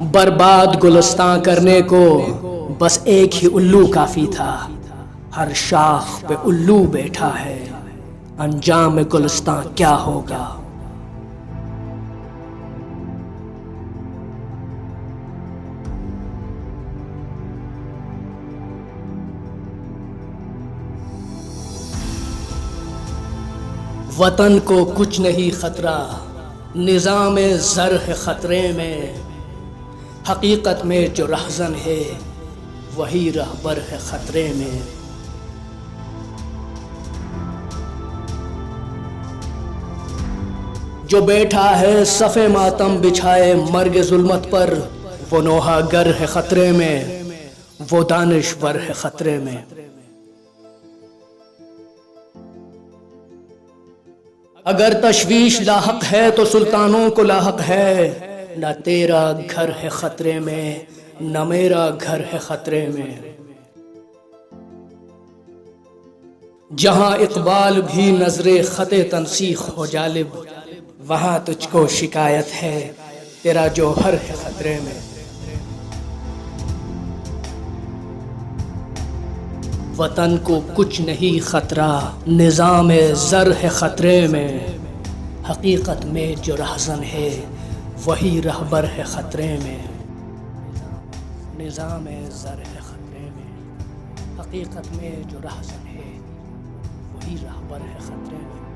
बर्बाद गुलिस्तां करने को बस एक ही उल्लू काफी था। हर शाख पे उल्लू बैठा है, अंजाम गुलिस्तां क्या होगा। वतन को कुछ नहीं खतरा, निज़ाम ज़र है खतरे में। हकीकत में जो रहज़न है वही रहबर है खतरे में। जो बैठा है सफ़े मातम बिछाए मर्ग ज़ुल्मत पर, वो नोहागर है खतरे में, वो दानिशवर है खतरे में। अगर तशवीश लाहक है तो सुल्तानों को लाहक है। न तेरा घर है खतरे में, न मेरा घर है खतरे में। जहां इकबाल भी नजरे खते तनसीख हो जालिब, वहां तुझको शिकायत है तेरा जौहर है खतरे में। वतन को कुछ नहीं खतरा, निज़ाम ज़र है खतरे में। हकीकत में जो रहज़न है वही रहबर है खतरे में। निज़ाम ज़र है खतरे में, हकीकत में जो रहज़न है वही रहबर है खतरे में।